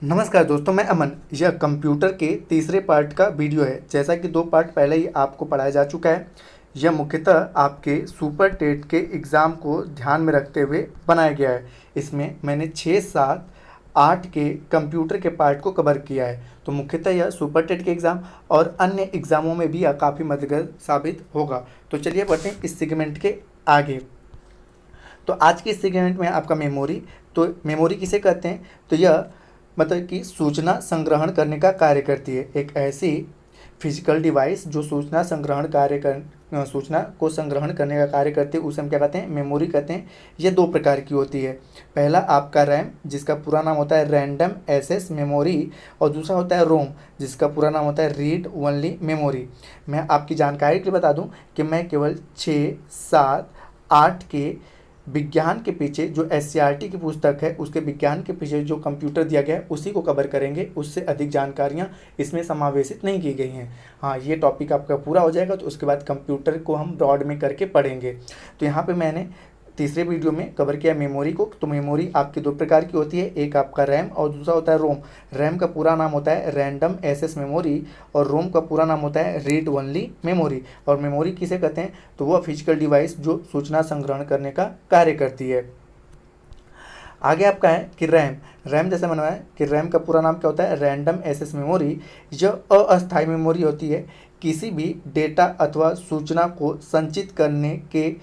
नमस्कार दोस्तों, मैं अमन। यह कंप्यूटर के तीसरे पार्ट का वीडियो है। जैसा कि 2 पार्ट पहले ही आपको पढ़ाया जा चुका है, यह मुख्यतः आपके सुपर टेट के एग्ज़ाम को ध्यान में रखते हुए बनाया गया है। इसमें मैंने 6, 7, 8 के कंप्यूटर के पार्ट को कवर किया है। तो मुख्यतः यह सुपर टेट के एग्ज़ाम और अन्य एग्ज़ामों में भी यह काफ़ी मददगार साबित होगा। तो चलिए बढ़ते हैं इस सेगमेंट के आगे। तो आज के इस सेगमेंट में आपका मेमोरी। तो मेमोरी किसे कहते हैं? तो यह मतलब कि सूचना संग्रहण करने का कार्य करती है। एक ऐसी फिजिकल डिवाइस जो सूचना को संग्रहण करने का कार्य करती है, उसे हम क्या कहते हैं? मेमोरी कहते हैं। ये 2 प्रकार की होती है। पहला आपका रैम, जिसका पूरा नाम होता है रैंडम एक्सेस मेमोरी, और दूसरा होता है रोम, जिसका पूरा नाम होता है रीड ओनली मेमोरी। मैं आपकी जानकारी के लिए बता दूं कि मैं केवल 6, 7, 8 के विज्ञान के पीछे जो एससीईआरटी की पुस्तक है, उसके विज्ञान के पीछे जो कंप्यूटर दिया गया है उसी को कवर करेंगे। उससे अधिक जानकारियाँ इसमें समावेशित नहीं की गई हैं। हाँ, ये टॉपिक आपका पूरा हो जाएगा तो उसके बाद कंप्यूटर को हम ब्रॉड में करके पढ़ेंगे। तो यहाँ पे मैंने तीसरे वीडियो में कवर किया मेमोरी को। तो मेमोरी आपकी 2 प्रकार की होती है, एक आपका रैम और दूसरा होता है रोम। रैम का पूरा नाम होता है रैंडम एक्सेस मेमोरी और रोम का पूरा नाम होता है रीड ओनली मेमोरी। और मेमोरी किसे कहते हैं? तो वह फिजिकल डिवाइस जो सूचना संग्रहण करने का कार्य करती है। आगे आपका है कि रैम। रैम जैसे मैंने है कि रैम का पूरा नाम क्या होता है? Random access memory. जो अस्थायी मेमोरी होती है, किसी भी डेटा अथवा सूचना को संचित करने के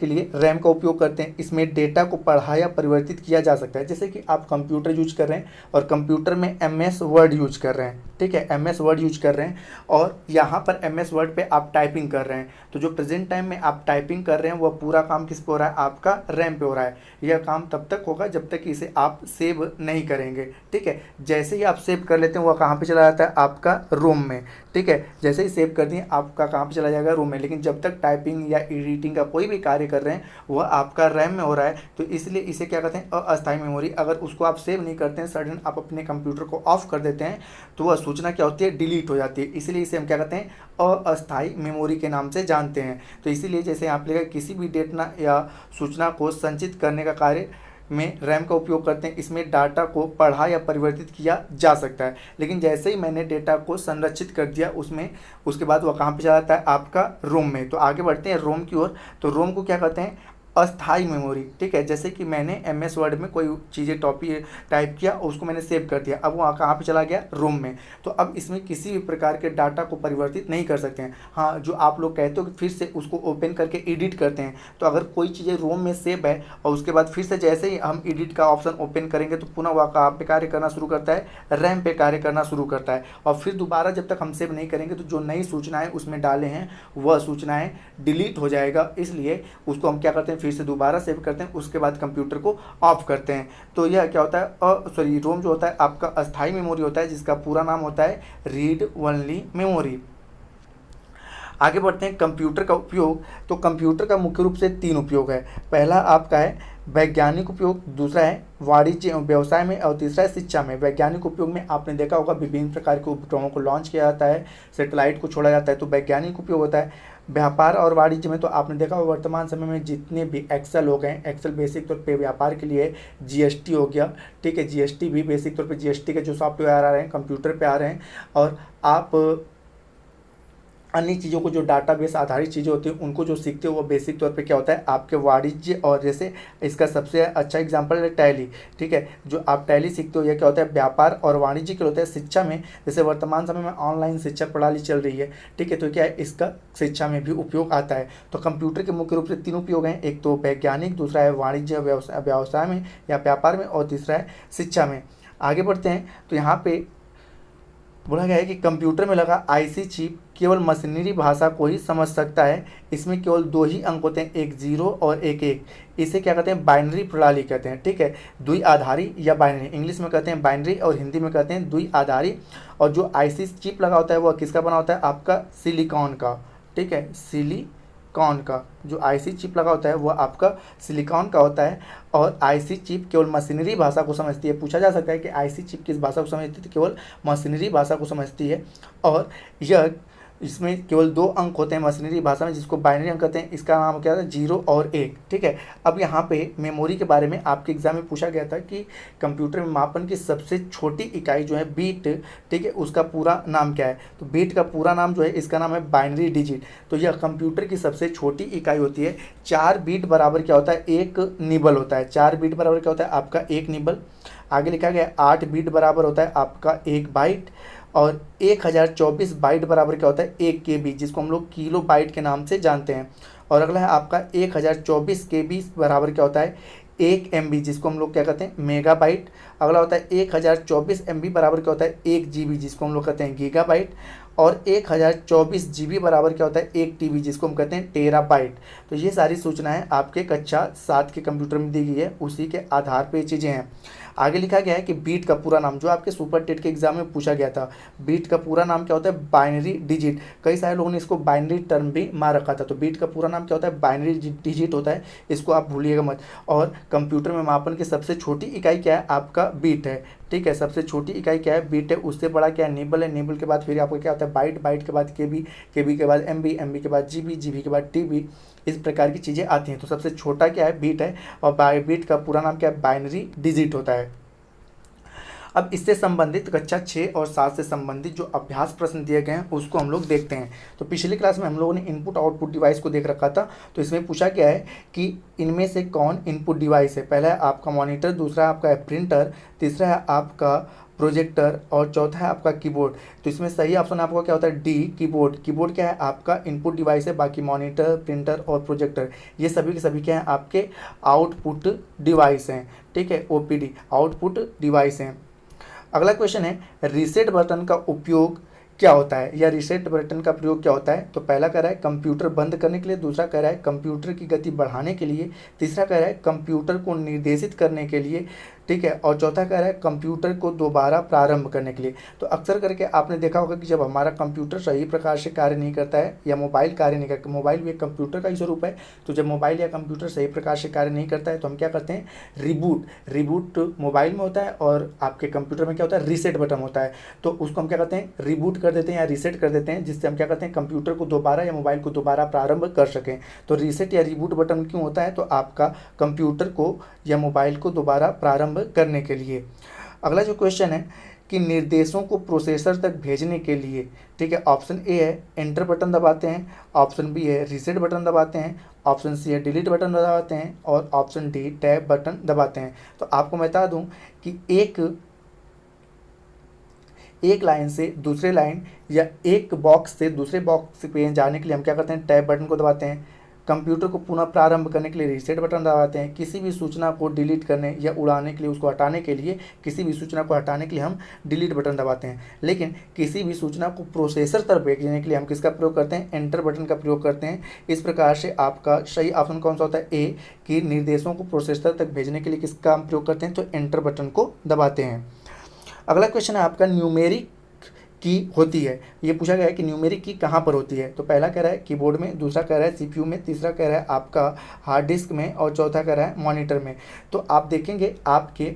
लिए रैम का उपयोग करते हैं। इसमें डेटा को पढ़ा या परिवर्तित किया जा सकता है। जैसे कि आप कंप्यूटर यूज कर रहे हैं और कंप्यूटर में MS वर्ड यूज कर रहे हैं, ठीक है, MS वर्ड यूज कर रहे हैं और यहाँ पर MS वर्ड पे आप टाइपिंग कर रहे हैं। तो जो प्रेजेंट टाइम में आप टाइपिंग कर रहे हैं वह पूरा काम किस पे हो रहा है? आपका रैम पे हो रहा है। यह काम तब तक होगा जब तक कि इसे आप सेव नहीं करेंगे, ठीक है। जैसे ही आप सेव कर लेते हैं वह कहाँ पे चला जाता है? आपका रोम में, ठीक है। जैसे ही सेव कर दिए आपका कहाँ पे चला जाएगा? रोम में। लेकिन जब तक टाइपिंग या एडिटिंग का कोई भी कार्य कर रहे हैं वह आपका रैम में हो रहा है, तो इसलिए इसे क्या कहते हैं? अस्थायी मेमोरी। अगर उसको आप सेव नहीं करते हैं, सडन आप अपने कंप्यूटर को ऑफ कर देते हैं, तो वह सूचना क्या होती है? डिलीट हो जाती है। इसलिए इसे हम क्या कहते हैं? अस्थायी मेमोरी के नाम से जानते हैं। तो इसीलिए जैसे आप लेकर किसी भी डेटा या सूचना को संचित करने का कार्य में रैम का उपयोग करते हैं। इसमें डाटा को पढ़ा या परिवर्तित किया जा सकता है। लेकिन जैसे ही मैंने डेटा को संरक्षित कर दिया उसमें, उसके बाद वह कहाँ पे चला जाता है? आपका रोम में। तो आगे बढ़ते हैं रोम की ओर। तो रोम को क्या कहते हैं? अस्थाई मेमोरी, ठीक है। जैसे कि मैंने MS वर्ड में कोई चीज़ें टॉपिक टाइप किया और उसको मैंने सेव कर दिया, अब वहाँ कहाँ पे चला गया? रोम में। तो अब इसमें किसी भी प्रकार के डाटा को परिवर्तित नहीं कर सकते हैं। हाँ, जो आप लोग कहते हो कि फिर से उसको ओपन करके एडिट करते हैं, तो अगर कोई चीज़ें रोम में सेव है और उसके बाद फिर से जैसे ही हम एडिट का ऑप्शन ओपन करेंगे तो पुनः वह कहाँ पे कार्य करना शुरू करता है? रैम पे कार्य करना शुरू करता है। और फिर दोबारा जब तक हम सेव नहीं करेंगे तो जो नई सूचनाएँ उसमें डाले हैं वह सूचनाएँ डिलीट हो जाएगा। इसलिए उसको हम क्या करते हैं? फिर से दोबारा सेव करते हैं, उसके बाद कंप्यूटर को ऑफ करते हैं। तो यह क्या होता है? रोम जो होता है आपका अस्थाई मेमोरी होता है, जिसका पूरा नाम होता है रीड ओनली मेमोरी। आगे बढ़ते हैं कंप्यूटर का उपयोग। तो कंप्यूटर का मुख्य रूप से 3 उपयोग है। पहला आपका है वैज्ञानिक उपयोग, दूसरा है वाणिज्य व्यवसाय में और तीसरा है शिक्षा में। वैज्ञानिक उपयोग में आपने देखा होगा विभिन्न प्रकार के उपग्रहों को लॉन्च किया जाता है, सैटेलाइट को छोड़ा जाता है, तो वैज्ञानिक उपयोग होता है। व्यापार और वाणिज्य में तो आपने देखा होगा वर्तमान समय में जितने भी एक्सेल हो गए, एक्सेल बेसिक तौर पे व्यापार के लिए, GST हो गया, ठीक है। GST भी बेसिक तौर पे GST के जो सॉफ्टवेयर आ रहे हैं कंप्यूटर पे आ रहे हैं। और आप अन्य चीज़ों को जो डाटाबेस आधारित चीज़ें होती हैं उनको जो सीखते हो वो बेसिक तौर पे क्या होता है? आपके वाणिज्य। और जैसे इसका सबसे अच्छा एग्जांपल है टैली, ठीक है। जो आप टैली सीखते हो यह क्या होता है? व्यापार और वाणिज्य के लिए होता है। शिक्षा में जैसे वर्तमान समय में ऑनलाइन शिक्षा प्रणाली चल रही है, ठीक है, तो क्या है? इसका शिक्षा में भी उपयोग आता है। तो कंप्यूटर के मुख्य रूप से 3 उपयोग हैं, एक तो वैज्ञानिक, दूसरा है वाणिज्य व्यवसाय में या व्यापार में, और तीसरा है शिक्षा में। आगे बढ़ते हैं तो यहाँ पे बोला गया है कि कंप्यूटर में लगा IC चिप केवल मशीनरी भाषा को ही समझ सकता है। इसमें केवल 2 ही अंक होते हैं, एक 0 और एक 1। इसे क्या कहते हैं? बाइनरी प्रणाली कहते हैं, ठीक है। द्विआधारी या बाइनरी, इंग्लिश में कहते हैं बाइनरी और हिंदी में कहते हैं द्विआधारी। और जो IC चिप लगा होता है वह किसका बना होता है? आपका सिलिकॉन का, ठीक है, सिलिकॉन का। जो IC चिप लगा होता है वह आपका सिलिकॉन का होता है। और IC चिप केवल मशीनरी भाषा को समझती है। पूछा जा सकता है कि IC चिप किस भाषा को समझती है? तो केवल मशीनरी भाषा को समझती है। और यह इसमें केवल 2 अंक होते हैं मशीनरी भाषा में, जिसको बाइनरी अंक कहते हैं। इसका नाम क्या था, 0 और 1। ठीक है, अब यहाँ पे मेमोरी के बारे में आपके एग्जाम में पूछा गया था कि कंप्यूटर में मापन की सबसे छोटी इकाई जो है बीट, ठीक है, उसका पूरा नाम क्या है। तो बीट का पूरा नाम जो है, इसका नाम है बाइनरी डिजिट। तो यह कंप्यूटर की सबसे छोटी इकाई होती है। 4 बीट बराबर क्या होता है, 1 निबल होता है। 4 बीट बराबर क्या होता है, आपका 1 निबल। आगे लिखा गया 8 बीट बराबर होता है आपका 1 बाइट। और 1024 बाइट बराबर क्या होता है, 1 KB, जिसको हम लोग किलो बाइट के नाम से जानते हैं। और अगला है आपका 1024 KB बराबर क्या होता है, 1 MB, जिसको हम लोग क्या कहते हैं, मेगा बाइट। अगला होता है 1024 MB बराबर क्या होता है, 1 GB, जिसको हम लोग कहते हैं गीगा बाइट। और 1024 GB बराबर क्या होता है, 1 TB, जिसको हम कहते हैं टेरा बाइट। तो ये सारी सूचनाएं आपके कक्षा 7 के कंप्यूटर में दी गई है, उसी के आधार पर ये चीज़ें हैं। आगे लिखा गया है कि बीट का पूरा नाम, जो आपके सुपर टेट के एग्जाम में पूछा गया था, बीट का पूरा नाम क्या होता है, बाइनरी डिजिट। कई सारे लोगों ने इसको बाइनरी टर्म भी मार रखा था। तो बीट का पूरा नाम क्या होता है, बाइनरी डिजिट होता है, इसको आप भूलिएगा मत। और कंप्यूटर में मापन की सबसे छोटी इकाई क्या है, आपका बीट है। ठीक है, सबसे छोटी इकाई क्या है, बीट है। उससे बड़ा क्या है, निबल है। निबल के बाद फिर आपका क्या होता है, बाइट। बाइट के बाद KB, KB के बाद MB, MB के बाद GB, GB के बाद TB। इस प्रकार की चीज़ें आती हैं। तो सबसे छोटा क्या है, बीट है। और बीट का पूरा नाम क्या है, बाइनरी डिजिट होता है। अब इससे संबंधित कक्षा 6 और 7 से संबंधित जो अभ्यास प्रश्न दिए गए हैं उसको हम लोग देखते हैं। तो पिछली क्लास में हम लोगों ने इनपुट आउटपुट डिवाइस को देख रखा था। तो इसमें पूछा गया है कि इनमें से कौन इनपुट डिवाइस है। पहला है आपका मॉनिटर, दूसरा आपका है प्रिंटर, तीसरा है आपका प्रोजेक्टर और चौथा है आपका कीबोर्ड। तो इसमें सही ऑप्शन आपका क्या होता है, D, कीबोर्ड। कीबोर्ड क्या है, आपका इनपुट डिवाइस है। बाकी मॉनिटर, प्रिंटर और प्रोजेक्टर ये सभी के सभी क्या हैं, आपके आउटपुट डिवाइस हैं। ठीक है, OPD, आउटपुट डिवाइस हैं। अगला क्वेश्चन है, रीसेट बटन का उपयोग क्या होता है, या रीसेट बटन का प्रयोग क्या होता है। तो पहला कह रहा है कंप्यूटर बंद करने के लिए, दूसरा कह रहा है कंप्यूटर की गति बढ़ाने के लिए, तीसरा कह रहा है कंप्यूटर को निर्देशित करने के लिए, ठीक है, और चौथा कह रहा है कंप्यूटर को दोबारा प्रारंभ करने के लिए। तो अक्सर करके आपने देखा होगा कि जब हमारा कंप्यूटर सही प्रकार से कार्य नहीं करता है, या मोबाइल कार्य नहीं करता, मोबाइल भी एक कंप्यूटर का ही स्वरूप है। तो जब मोबाइल या कंप्यूटर सही प्रकार से कार्य नहीं करता है तो हम क्या करते हैं, रिबूट मोबाइल में होता है और आपके कंप्यूटर में क्या होता है, रीसेट बटन होता है। तो उसको हम क्या करते हैं, रिबूट कर देते हैं या रीसेट कर देते हैं, जिससे हम क्या करते हैं, कंप्यूटर को दोबारा या मोबाइल को दोबारा प्रारंभ कर सकें। तो रीसेट या रिबूट बटन क्यों होता है, तो आपका कंप्यूटर को या मोबाइल को दोबारा प्रारंभ करने के लिए। अगला जो क्वेश्चन है कि निर्देशों को प्रोसेसर तक भेजने के लिए, ठीक है, ऑप्शन ए है एंटर बटन दबाते हैं, ऑप्शन बी है रीसेट बटन दबाते हैं, ऑप्शन सी है डिलीट बटन दबाते हैं, और ऑप्शन डी टैब बटन दबाते हैं। तो आपको मैं बता दूं कि एक लाइन से दूसरे लाइन या एक बॉक्स से दूसरे बॉक्स पे जाने के लिए हम क्या करते हैं, टैब बटन को दबाते हैं। कंप्यूटर को पुनः प्रारंभ करने के लिए रीसेट बटन दबाते हैं। किसी भी सूचना को डिलीट करने या उड़ाने के लिए, उसको हटाने के लिए, किसी भी सूचना को हटाने के लिए हम डिलीट बटन दबाते हैं। लेकिन किसी भी सूचना को प्रोसेसर तक भेजने के लिए हम किसका प्रयोग करते हैं, एंटर बटन का प्रयोग करते हैं। इस प्रकार से आपका सही ऑप्शन कौन सा होता है, ए, कि निर्देशों को प्रोसेसर तक भेजने के लिए किसका हम प्रयोग करते हैं, तो एंटर बटन को दबाते हैं। अगला क्वेश्चन है आपका न्यूमेरिक की होती है। ये पूछा गया है कि न्यूमेरिक की कहाँ पर होती है। तो पहला कह रहा है कीबोर्ड में, दूसरा कह रहा है CPU में, तीसरा कह रहा है आपका हार्ड डिस्क में, और चौथा कह रहा है मॉनिटर में। तो आप देखेंगे आपके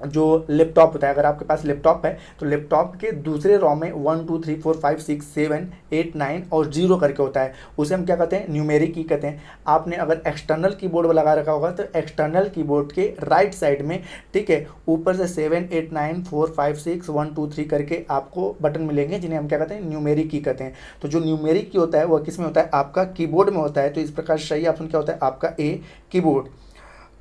जो लैपटॉप होता है, अगर आपके पास लैपटॉप है तो लैपटॉप के दूसरे रॉम में 1 2 3 4 5 6 7 8 9 और 0 करके होता है। उसे हम क्या कहते हैं, न्यूमेरिक की कहते हैं। आपने अगर एक्सटर्नल कीबोर्ड लगा रखा होगा तो एक्सटर्नल कीबोर्ड के राइट साइड में, ठीक है, ऊपर से 7 8 9 4 5 6 1 2 3 करके आपको बटन मिलेंगे, जिन्हें हम क्या कहते हैं, न्यूमेरिक की कहते हैं। तो जो न्यूमेरिक की होता है वह किस में होता है, आपका कीबोर्ड में होता है। तो इस प्रकार सही ऑप्शन क्या होता है, आपका ए, कीबोर्ड।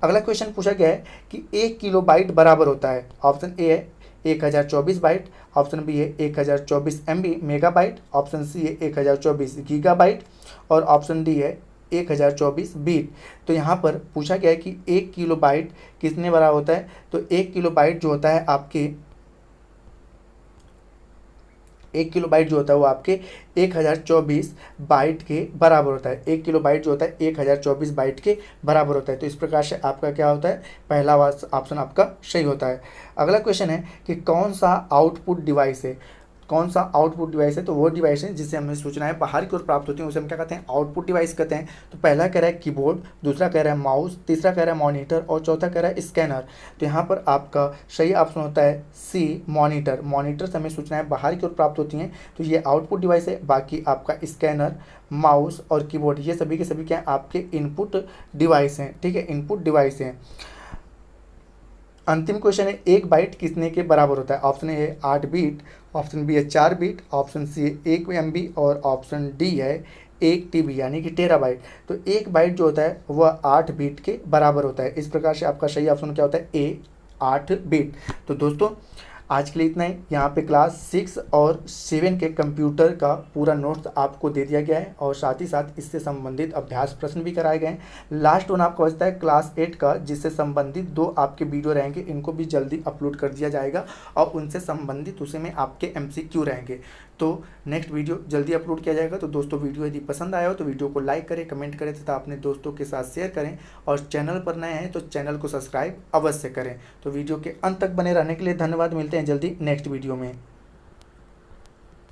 अगला क्वेश्चन पूछा गया है कि 1 किलोबाइट बराबर होता है। ऑप्शन ए है 1024 बाइट, ऑप्शन बी है 1024 MB मेगाबाइट, ऑप्शन सी है 1024 गीगाबाइट, और ऑप्शन डी है 1024 बीट। तो यहाँ पर पूछा गया है कि 1 किलोबाइट कितने बराबर होता है। तो 1 किलोबाइट जो होता है आपके 1 किलोबाइट जो होता है वो आपके 1024 बाइट के बराबर होता है। 1 किलोबाइट जो होता है 1024 बाइट के बराबर होता है। तो इस प्रकार से आपका क्या होता है, पहला ऑप्शन आपका सही होता है। अगला क्वेश्चन है कि कौन सा आउटपुट डिवाइस है। कौन सा आउटपुट डिवाइस है, तो वो डिवाइस है जिससे हमें सूचनाएं बाहर की ओर प्राप्त होती हैं उसे हम क्या कहते हैं, आउटपुट डिवाइस कहते हैं। तो पहला कह रहा है कीबोर्ड, दूसरा कह रहा है माउस, तीसरा कह रहा है मॉनिटर और चौथा कह रहा है स्कैनर। तो यहाँ पर आपका सही ऑप्शन होता है सी, मॉनिटर। मॉनिटर से हमें सूचनाएं बाहर की ओर प्राप्त होती हैं, तो ये आउटपुट डिवाइस है। बाकी आपका स्कैनर, माउस और कीबोर्ड ये सभी के सभी क्या हैं, आपके इनपुट डिवाइस हैं। ठीक है, इनपुट डिवाइस हैं। अंतिम क्वेश्चन है, 1 बाइट कितने के बराबर होता है? ऑप्शन ए है 8 बीट, ऑप्शन बी है 4 बीट, ऑप्शन सी है 1 MB और ऑप्शन डी है 1 TB यानी कि टेराबाइट। तो 1 बाइट जो होता है वह 8 बीट के बराबर होता है। इस प्रकार से आपका सही ऑप्शन क्या होता है, ए, 8 बीट। तो दोस्तों आज के लिए इतना ही। यहाँ पे क्लास 6 और 7 के कंप्यूटर का पूरा नोट्स आपको दे दिया गया है और साथ ही साथ इससे संबंधित अभ्यास प्रश्न भी कराए गए हैं। लास्ट वन आपका बचता है क्लास 8 का, जिससे संबंधित 2 आपके वीडियो रहेंगे, इनको भी जल्दी अपलोड कर दिया जाएगा और उनसे संबंधित उसी में आपके MCQ रहेंगे। तो नेक्स्ट वीडियो जल्दी अपलोड किया जाएगा। तो दोस्तों वीडियो यदि पसंद आया हो तो वीडियो को लाइक करें, कमेंट करें तथा अपने दोस्तों के साथ शेयर करें और चैनल पर नए हैं तो चैनल को सब्सक्राइब अवश्य करें। तो वीडियो के अंत तक बने रहने के लिए धन्यवाद। मिलते हैं जल्दी नेक्स्ट वीडियो में।